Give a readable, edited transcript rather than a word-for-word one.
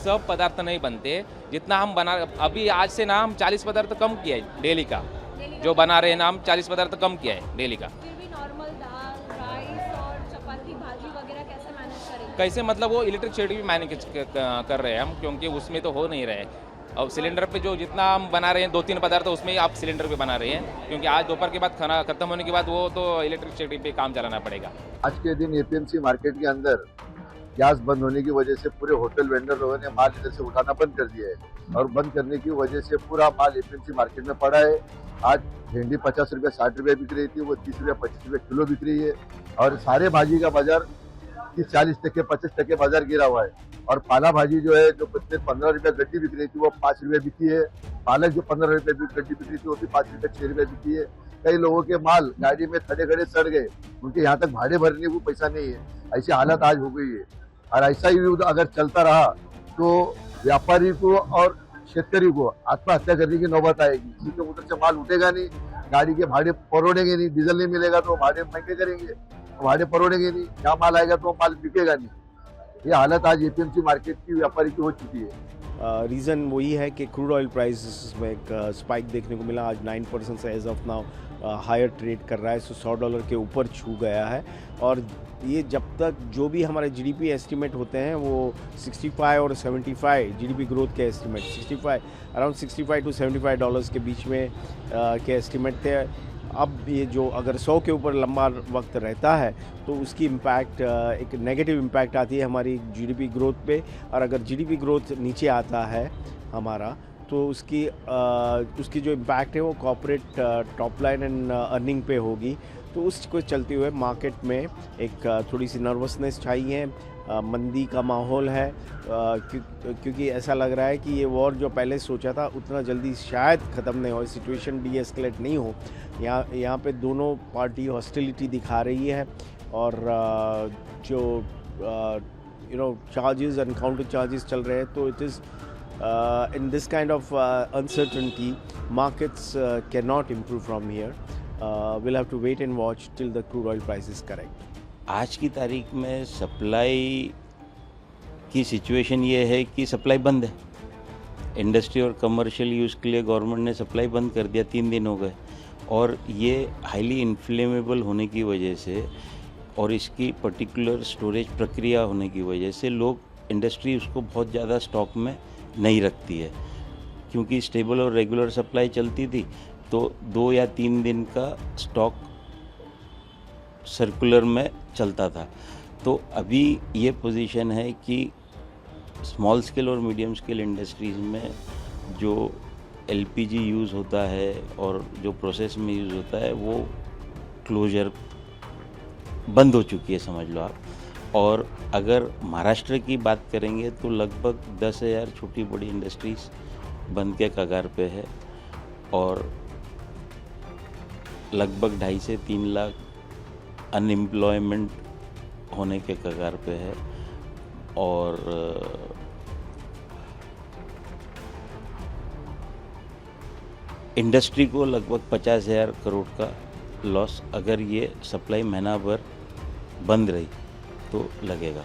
सब पदार्थ नहीं बनते जितना हम बना। अभी आज से ना हम 40 पदार्थ कम किया है डेली का, जो बना रहे हैं ना हम 40 पदार्थ कम किया है डेली का। फिर भी नॉर्मल दाल, राइस और चपाती, भाजी वगैरह कैसे मैनेज करेंगे? कैसे मतलब वो इलेक्ट्रिसिटी भी मैनेज कर रहे हैं हम, क्योंकि उसमें तो हो नहीं रहे। अब सिलेंडर पे जो जितना हम बना रहे हैं 2-3 पदार्थ उसमें ही आप सिलेंडर पे बना रहे हैं, क्योंकि आज दोपहर के बाद खाना खत्म होने के बाद वो तो इलेक्ट्रिसिटी पे काम चलाना पड़ेगा। आज के दिन एपीएमसी मार्केट के अंदर गैस बंद होने की वजह से पूरे होटल वेंडर लोगों ने माल इधर से उठाना बंद कर दिया है और बंद करने की वजह से पूरा माल एपीएमसी मार्केट में पड़ा है। आज भिंडी 50 रुपये 60 रुपये बिक रही थी, वो 30 रुपये 25 रुपये किलो बिक रही है। और सारे भाजी का बाजार 40% 25% बाजार गिरा हुआ है। और पाला भाजी जो है जो 15 रुपये गड्डी बिक रही थी वो 5 रुपये बिकी है। पालक जो 15 रुपये गड्डी बिक रही थी वो भी 5 रुपये 6 रुपये बिकी है। कई लोगों के माल गाड़ी में खड़े खड़े सड़ गए, उनके यहाँ तक भाड़े भरने को पैसा नहीं है। ऐसी हालत आज हो गई है और ऐसा ही अगर चलता रहा तो व्यापारी को और शेतकरी को आत्महत्या करने की नौबत आएगी, क्योंकि उधर से माल उठेगा नहीं, गाड़ी के भाड़े परोड़ेंगे नहीं, डीजल नहीं मिलेगा तो भाड़े महंगे करेंगे, भाड़े परोड़ेंगे नहीं, क्या माल आएगा तो माल बिकेगा नहीं। ये हालत आज एपीएमसी मार्केट की व्यापारी की हो चुकी है। रीज़न वही है कि क्रूड ऑयल प्राइस में एक स्पाइक देखने को मिला। आज 9% से as of now higher trade कर रहा है, $100 के ऊपर छू गया है। और ये जब तक जो भी हमारे जीडीपी एस्टीमेट होते हैं वो 65 और 75 जीडीपी ग्रोथ के एस्टीमेट 65 अराउंड 65 to $75 के बीच में के एस्टीमेट थे। अब ये जो अगर 100 के ऊपर लंबा वक्त रहता है तो उसकी इम्पैक्ट एक नेगेटिव इम्पैक्ट आती है हमारी जीडीपी ग्रोथ पे। और अगर जीडीपी ग्रोथ नीचे आता है हमारा तो उसकी जो इम्पैक्ट है वो corporate top line and earning पे होगी। तो उसको चलते हुए मार्केट में एक थोड़ी सी नर्वसनेस छाई है, मंदी का माहौल है, क्योंकि ऐसा लग रहा है कि ये वॉर जो पहले सोचा था उतना जल्दी शायद ख़त्म नहीं हो, सिचुएशन डी एस्केलेट नहीं हो। यहाँ पे दोनों पार्टी हॉस्टिलिटी दिखा रही है और जो चार्जेस एंड काउंटर चार्जेस चल रहे हैं। तो it is in this kind of uncertainty, markets cannot improve from here. We'll have to wait and watch till the crude oil price is correct. आज की तारीख में सप्लाई की सिचुएशन ये है कि सप्लाई बंद है। इंडस्ट्री और कमर्शियल यूज़ के लिए गवर्नमेंट ने सप्लाई बंद कर दिया, 3 दिन हो गए। और ये हाईली इन्फ्लेमेबल होने की वजह से और इसकी पर्टिकुलर स्टोरेज प्रक्रिया होने की वजह से इंडस्ट्री उसको बहुत ज़्यादा स्टॉक में नहीं रखती है, क्योंकि स्टेबल और रेगुलर सप्लाई चलती थी तो 2 या 3 दिन का स्टॉक सर्कुलर में चलता था। तो अभी ये पोजीशन है कि स्मॉल स्केल और मीडियम स्केल इंडस्ट्रीज़ में जो एलपीजी यूज़ होता है और जो प्रोसेस में यूज़ होता है वो क्लोजर बंद हो चुकी है, समझ लो आप। और अगर महाराष्ट्र की बात करेंगे तो लगभग 10,000 छोटी बड़ी इंडस्ट्रीज़ बंद के कगार पे है और लगभग 2.5 से 3 लाख अनएम्प्लॉयमेंट होने के कगार पे है। और इंडस्ट्री को लगभग 50,000 करोड़ का लॉस अगर ये सप्लाई महीना भर बंद रही तो लगेगा।